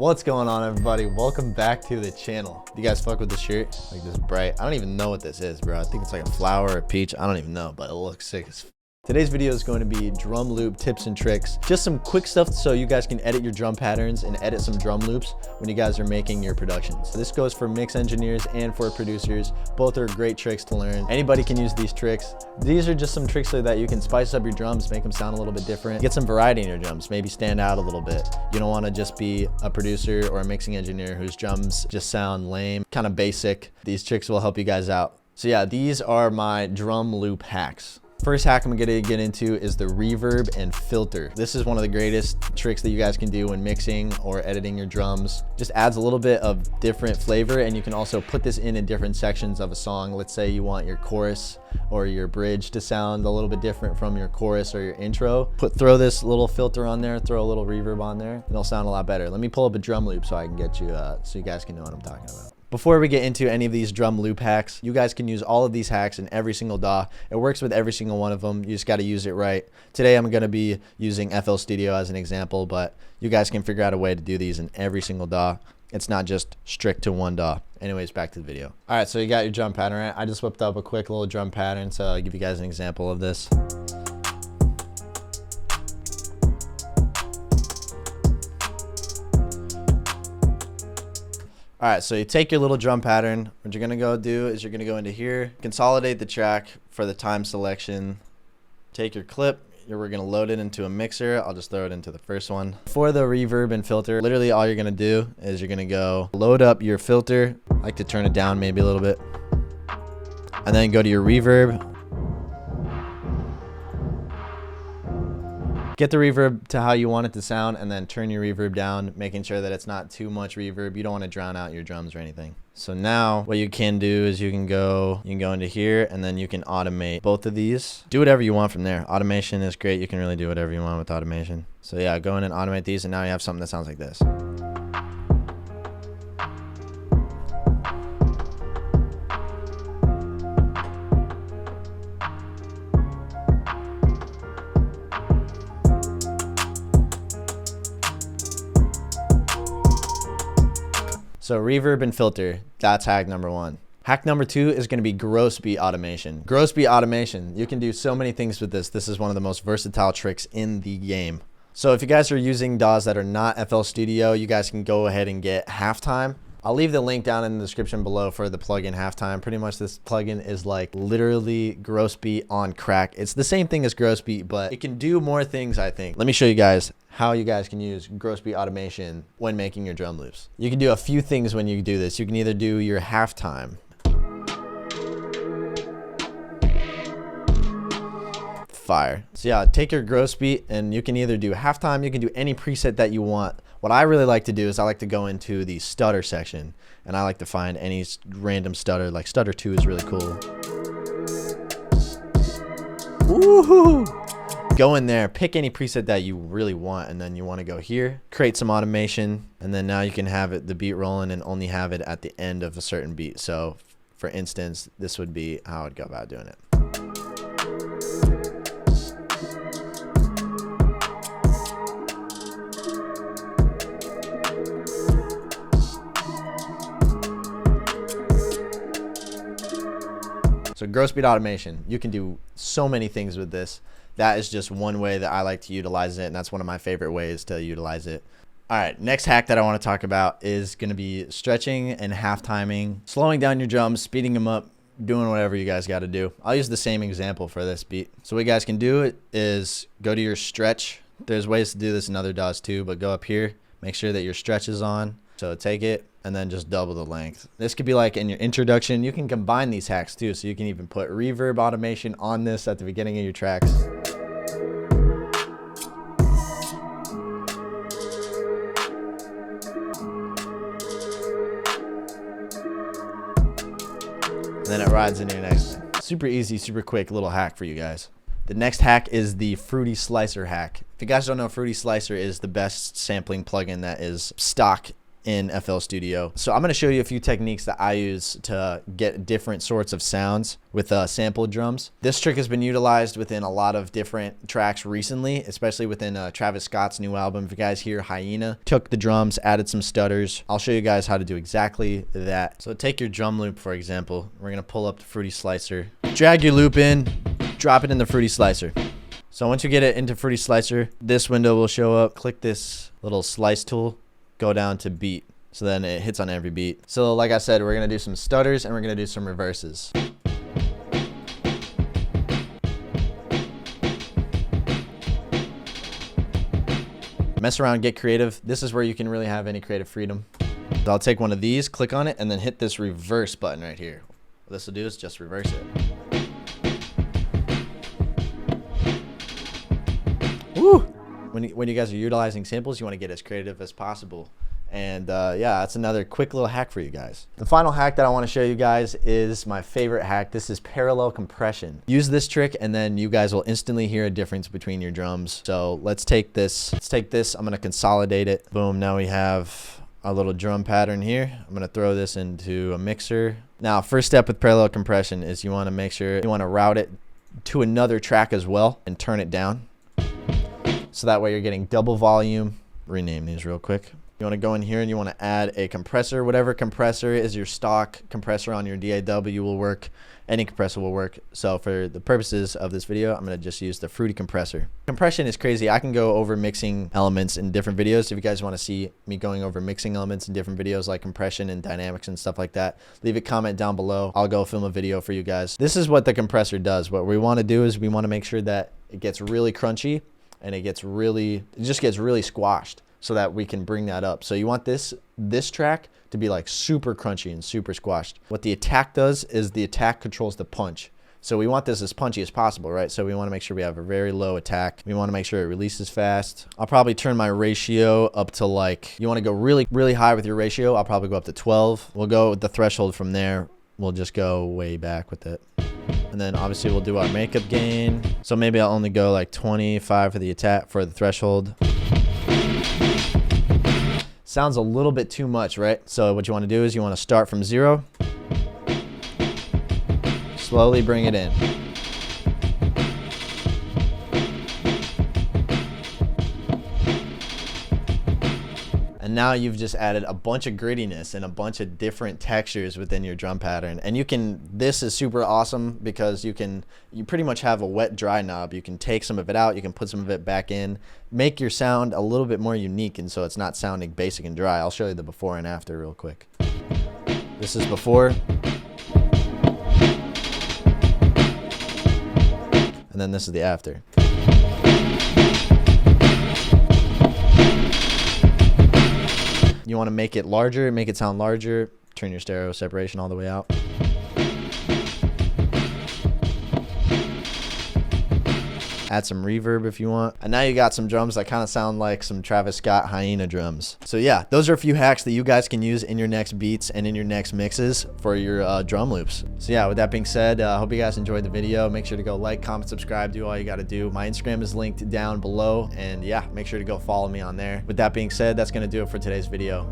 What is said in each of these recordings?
What's going on, everybody? Welcome back to the channel. You guys fuck with the shirt? Like this bright, I don't even know what this is, bro. I think it's like a flower or a peach. I don't even know, but it looks sick as Today's video is going to be drum loop tips and tricks. Just some quick stuff so you guys can edit your drum patterns and edit some drum loops when you guys are making your productions. This goes for mix engineers and for producers. Both are great tricks to learn. Anybody can use these tricks. These are just some tricks so that you can spice up your drums, make them sound a little bit different, get some variety in your drums, maybe stand out a little bit. You don't want to just be a producer or a mixing engineer whose drums just sound lame, kind of basic. These tricks will help you guys out. So yeah, these are my drum loop hacks. First hack I'm gonna get into is the reverb and filter. This is one of the greatest tricks that you guys can do when mixing or editing your drums. Just adds a little bit of different flavor, and you can also put this in different sections of a song. Let's say you want your chorus or your bridge to sound a little bit different from your chorus or your intro. Throw this little filter on there, throw a little reverb on there, and it'll sound a lot better. Let me pull up a drum loop so I can get you, so you guys can know what I'm talking about. Before we get into any of these drum loop hacks, you guys can use all of these hacks in every single DAW. It works with every single one of them. You just got to use it right. Today I'm going to be using FL Studio as an example, but you guys can figure out a way to do these in every single DAW. It's not just strict to one DAW. Anyways, back to the video. All right, so you got your drum pattern, right? I just whipped up a quick little drum pattern, so I'll give you guys an example of this. All right, so you take your little drum pattern. What you're gonna go do is you're gonna go into here, consolidate the track for the time selection, take your clip, we're gonna load it into a mixer. I'll just throw it into the first one. For the reverb and filter, literally all you're gonna do is you're gonna go load up your filter. I like to turn it down maybe a little bit. And then go to your reverb. Get the reverb to how you want it to sound, and then turn your reverb down, making sure that it's not too much reverb. You don't want to drown out your drums or anything. So now what you can do is you can go into here, and then you can automate both of these. Do whatever you want from there. Automation is great. You can really do whatever you want with automation. So yeah, go in and automate these, and now you have something that sounds like this. So reverb and filter, that's hack number one. Hack number two is gonna be gross beat automation. Gross beat automation, you can do so many things with this. This is one of the most versatile tricks in the game. So if you guys are using DAWs that are not FL Studio, you guys can go ahead and get Halftime. I'll leave the link down in the description below for the plugin Halftime. Pretty much this plugin is like literally gross beat on crack. It's the same thing as gross beat, but it can do more things, I think. Let me show you guys how you guys can use gross beat automation when making your drum loops. You can do a few things when you do this. You can either do your halftime. Fire. So yeah, take your gross beat, and you can either do halftime, you can do any preset that you want. What I really like to do is I like to go into the stutter section, and I like to find any random stutter, like stutter 2 is really cool. Woohoo! Go in there, pick any preset that you really want, and then you want to go here, create some automation, and then now you can have the beat rolling and only have it at the end of a certain beat. So for instance, this would be how I'd go about doing it. So gross beat automation, you can do so many things with this. That is just one way that I like to utilize it, and that's one of my favorite ways to utilize it. All right, next hack that I want to talk about is going to be stretching and half timing, slowing down your drums, speeding them up, doing whatever you guys got to do. I'll use the same example for this beat. So what you guys can do is go to your stretch. There's ways to do this in other DAWs too, but go up here, make sure that your stretch is on. So take it and then just double the length. This could be like in your introduction. You can combine these hacks too, so you can even put reverb automation on this at the beginning of your tracks. And then it rides into your next thing. Super easy, super quick little hack for you guys. The next hack is the Fruity Slicer hack. If you guys don't know, Fruity Slicer is the best sampling plugin that is stock in FL Studio. So I'm going to show you a few techniques that I use to get different sorts of sounds with sampled drums. This trick has been utilized within a lot of different tracks recently, especially within Travis Scott's new album. If you guys hear Hyena, took the drums, added some stutters. I'll show you guys how to do exactly that. So take your drum loop, for example. We're going to pull up the Fruity Slicer, drag your loop in, drop it in the Fruity Slicer. So once you get it into Fruity Slicer, this window will show up. Click this little slice tool, go down to beat. So then it hits on every beat. So like I said, we're gonna do some stutters and we're gonna do some reverses. Mess around, get creative. This is where you can really have any creative freedom. So I'll take one of these, click on it, and then hit this reverse button right here. What this will do is just reverse it. Woo! When you guys are utilizing samples, you want to get as creative as possible. And yeah, that's another quick little hack for you guys. The final hack that I want to show you guys is my favorite hack. This is parallel compression. Use this trick and then you guys will instantly hear a difference between your drums. So let's take this. I'm going to consolidate it. Boom. Now we have our little drum pattern here. I'm going to throw this into a mixer. Now, first step with parallel compression is you want to make sure you want to route it to another track as well and turn it down. So that way you're getting double volume. Rename these real quick. You want to go in here and you want to add a compressor. Whatever compressor is your stock compressor on your DAW will work. Any compressor will work. So for the purposes of this video, I'm going to just use the Fruity compressor. Compression is crazy. I can go over mixing elements in different videos. If you guys want to see me going over mixing elements in different videos like compression and dynamics and stuff like that, leave a comment down below. I'll go film a video for you guys. This is what the compressor does. What we want to do is we want to make sure that it gets really crunchy and it just gets really squashed, so that we can bring that up. So you want this track to be like super crunchy and super squashed. What the attack does is the attack controls the punch. So we want this as punchy as possible, right? So we want to make sure we have a very low attack. We want to make sure it releases fast. I'll probably turn my ratio up to like, you want to go really, really high with your ratio. I'll probably go up to 12. We'll go with the threshold from there. We'll just go way back with it. And then obviously we'll do our makeup gain. So maybe I'll only go like 25 for the attack, for the threshold. Sounds a little bit too much, right? So what you want to do is you want to start from 0. Slowly bring it in. And now you've just added a bunch of grittiness and a bunch of different textures within your drum pattern. And this is super awesome because you pretty much have a wet dry knob. You can take some of it out, you can put some of it back in, make your sound a little bit more unique, and so it's not sounding basic and dry. I'll show you the before and after real quick. This is before. And then this is the after. You want to make it larger, make it sound larger, turn your stereo separation all the way out. Add some reverb if you want. And now you got some drums that kind of sound like some Travis Scott Hyena drums. So yeah, those are a few hacks that you guys can use in your next beats and in your next mixes for your drum loops. So yeah, with that being said, I hope you guys enjoyed the video. Make sure to go like, comment, subscribe, do all you got to do. My Instagram is linked down below, and yeah, make sure to go follow me on there. With that being said, that's going to do it for today's video.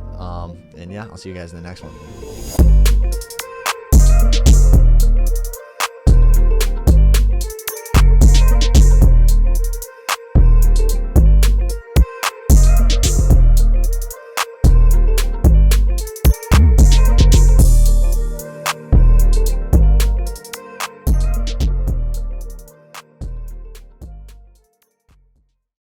And yeah, I'll see you guys in the next one.